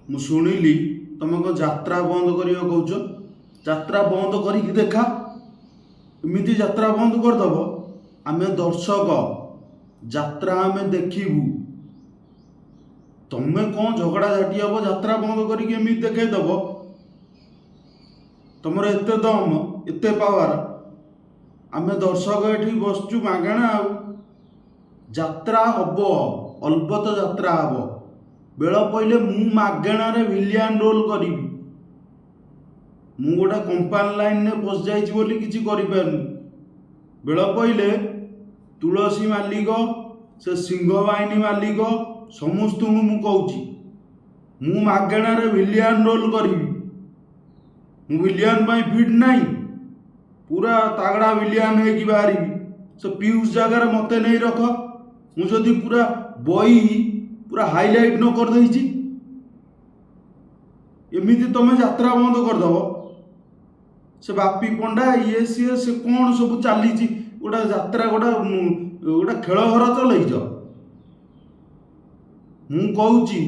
ମୁଁ ଶୁଣିଲି ତମେ କ'ଣ ଯାତ୍ରା ବନ୍ଦ କରିବାକୁ କହୁଛ? ଯାତ୍ରା ବନ୍ଦ କରିକି ଦେଖା। ଏମିତି ଯାତ୍ରା ବନ୍ଦ କରିଦେବ? ଆମେ ଦର୍ଶକ, ଯାତ୍ରା ଆମେ ଦେଖିବୁ। ତମେ କ'ଣ ଝଗଡ଼ା ଝାଟି ହେବ ଯାତ୍ରା ବନ୍ଦ କରିକି ଏମିତି ଦେଖେଇଦେବ? ତମର ଏତେ ଦମ, ଏତେ ପାୱାର। ଆମେ ଦର୍ଶକ ଏଠି ବସୁଛୁ ମାଗଣା ଆଉ। ଯାତ୍ରା ହବ, ଅଲବତ ଯାତ୍ରା ହବ। ବେଳ ପଇଲେ ମୁଁ ମାଗଣାରେ ଭିଲିଆନ ରୋଲ୍ କରିବି। ମୁଁ ଗୋଟେ କମ୍ପାନୀ ଲାଇନରେ ପଶିଯାଇଛି ବୋଲି କିଛି କରିପାରୁନି। ବେଳ ପଇଲେ ତୁଳସୀ ମାଲିକ, ସେ ସିଂହ ବାହିନୀ ମାଲିକ, ସମସ୍ତଙ୍କୁ ମୁଁ କହୁଛି, ମୁଁ ମାଗଣାରେ ଭିଲିଆନ ରୋଲ୍ କରିବି। ମୁଁ ଭିଲିଆନ ପାଇଁ ଫିଟ୍ ନାହିଁ, ପୁରା ତାଗଡ଼ା ଭିଲିଆନ ହେଇକି ବାହାରିବି। ସେ ପିୟୁଷ ଜାଗାରେ ମୋତେ ନେଇ ରଖ। ମୁଁ ଯଦି ପୁରା ବହି ପୁରା ହାଇଲାଇଟ୍ ନ କରିଦେଇଛି, ଏମିତି ତମେ ଯାତ୍ରା ବନ୍ଦ କରିଦେବ? ସେ ବାପି ପଣ୍ଡା ଇଏ ସିଏ ସେ କ'ଣ ସବୁ ଚାଲିଛି, ଗୋଟେ ଯାତ୍ରା ଗୋଟେ ଖେଳ ଘର ଚଲେଇଛ? ମୁଁ କହୁଛି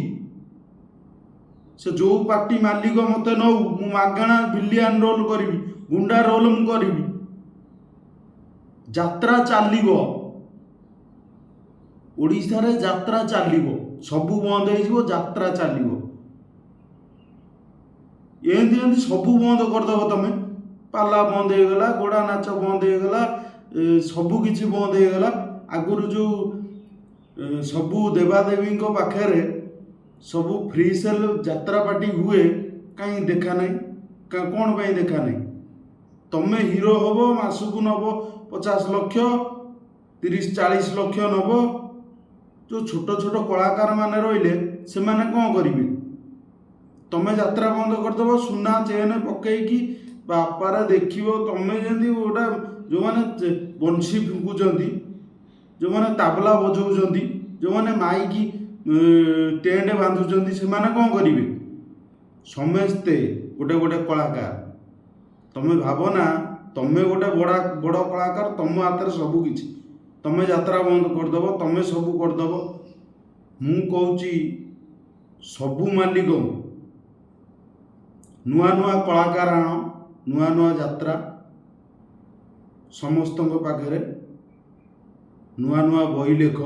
ସେ ଯୋଉ ପାର୍ଟି ମାଲିକ ମୋତେ ନଉ, ମୁଁ ମାଗଣା ଭିଲିଆନ ରୋଲ୍ କରିବି, ଗୁଣ୍ଡା ରୋଲ୍ ମୁଁ କରିବି। ଯାତ୍ରା ଚାଲିବ, ଓଡ଼ିଶାରେ ଯାତ୍ରା ଚାଲିବ। ସବୁ ବନ୍ଦ ହେଇଯିବ, ଯାତ୍ରା ଚାଲିବ। ଏମିତି ଏମିତି ସବୁ ବନ୍ଦ କରିଦେବ ତମେ। ପାଲା ବନ୍ଦ ହେଇଗଲା, ଘୋଡ଼ା ନାଚ ବନ୍ଦ ହେଇଗଲା, ସବୁ କିଛି ବନ୍ଦ ହେଇଗଲା। ଆଗରୁ ଯେଉଁ ସବୁ ଦେବାଦେବୀଙ୍କ ପାଖରେ ସବୁ ଫ୍ରି ସେଲ୍ ଯାତ୍ରା ପାର୍ଟି ହୁଏ, କାହିଁ ଦେଖା ନାହିଁ? କ'ଣ ପାଇଁ ଦେଖା ନାହିଁ? ତମେ ହିରୋ ହବ, ମାସକୁ ନେବ 50 ଲକ୍ଷ, 30-40 ଲକ୍ଷ ନେବ। ଯେଉଁ ଛୋଟ ଛୋଟ କଳାକାର ମାନେ ରହିଲେ ସେମାନେ କ'ଣ କରିବେ? ତମେ ଯାତ୍ରା ବନ୍ଦ କରିଦେବ, ସୁନା ଚେନ୍ ପକେଇକି ବାପାରେ ଦେଖିବ ତମେ ଯେମିତି ଗୋଟେ, ଯେଉଁମାନେ ବଂଶୀ ଫୁଙ୍କୁଛନ୍ତି, ଯେଉଁମାନେ ତାବଲା ବଜାଉଛନ୍ତି, ଯେଉଁମାନେ ମାଇକି ଟେଣ୍ଟ ବାନ୍ଧୁଛନ୍ତି, ସେମାନେ କ'ଣ କରିବେ? ସମସ୍ତେ ଗୋଟେ ଗୋଟେ କଳାକାର। ତମେ ଭାବ ନା ତମେ ଗୋଟେ ବଡ଼ କଳାକାର, ତମ ହାତରେ ସବୁ କିଛି। ତମେ ଯାତ୍ରା ବନ୍ଦ କରିଦେବ, ତମେ ସବୁ କରିଦେବ। ମୁଁ କହୁଛି ସବୁ ମାଲିକଙ୍କୁ ନୂଆ ନୂଆ କଳାକାର ଆଣ, ନୂଆ ନୂଆ ଯାତ୍ରା ସମସ୍ତଙ୍କ ପାଖରେ, ନୂଆ ନୂଆ ବହି ଲେଖ,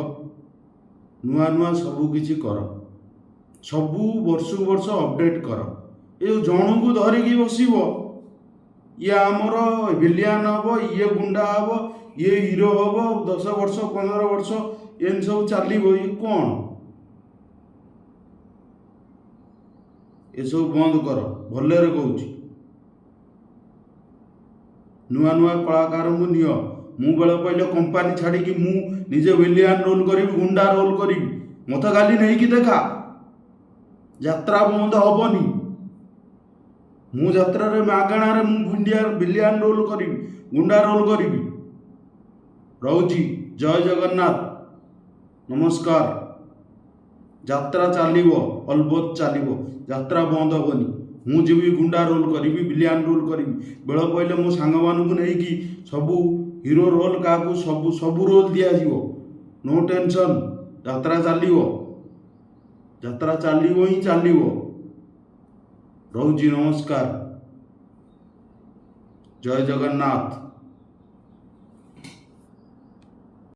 ନୂଆ ନୂଆ ସବୁ କିଛି କର। ସବୁ ବର୍ଷକୁ ବର୍ଷ ଅପଡ଼େଟ୍ କର। ଏ ଜଣକୁ ଧରିକି ବସିବ, ଇଏ ଆମର ଭିଲିଆନ ହବ, ଇଏ ଗୁଣ୍ଡା ହବ, ଇଏ ହିରୋ ହବ, 10 ବର୍ଷ 15 ବର୍ଷ ଏମିତି ସବୁ ଚାଲିବ। ଇଏ କ'ଣ? ଏସବୁ ବନ୍ଦ କର, ଭଲରେ କହୁଛି। ନୂଆ ନୂଆ କଳାକାରଙ୍କୁ ନିଅ। ମୁଁ ବେଳ ପଇଲେ କମ୍ପାନୀ ଛାଡ଼ିକି ମୁଁ ନିଜେ ଭିଲିଆନ ରୋଲ୍ କରିବି, ଗୁଣ୍ଡା ରୋଲ୍ କରିବି। ମୋତେ ଖାଲି ନେଇକି ଦେଖା, ଯାତ୍ରା ବନ୍ଦ ହବନି। ମୁଁ ଯାତ୍ରାରେ ମାଗଣାରେ ମୁଁ ଭିଲିଆନ ରୋଲ୍ କରିବି, ଗୁଣ୍ଡା ରୋଲ୍ କରିବି। ରହୁଛି, ଜୟ ଜଗନ୍ନାଥ, ନମସ୍କାର। ଯାତ୍ରା ଚାଲିବ, ଅଲବତ ଚାଲିବ, ଯାତ୍ରା ବନ୍ଦ ହବନି। ମୁଁ ଯିବି ଗୁଣ୍ଡା ରୋଲ୍ କରିବି, ଭିଲିଆନ ରୋଲ୍ କରିବି। ବେଳ ପଇଲେ ମୋ ସାଙ୍ଗମାନଙ୍କୁ ନେଇକି ସବୁ ହିରୋ ରୋଲ୍, କାହାକୁ ସବୁ ରୋଲ୍ ଦିଆଯିବ। ନୋ ଟେନସନ୍, ଯାତ୍ରା ଚାଲିବ, ଯାତ୍ରା ଚାଲିବ ହିଁ ଚାଲିବ। ରହୁଛି, ନମସ୍କାର, ଜୟ ଜଗନ୍ନାଥ।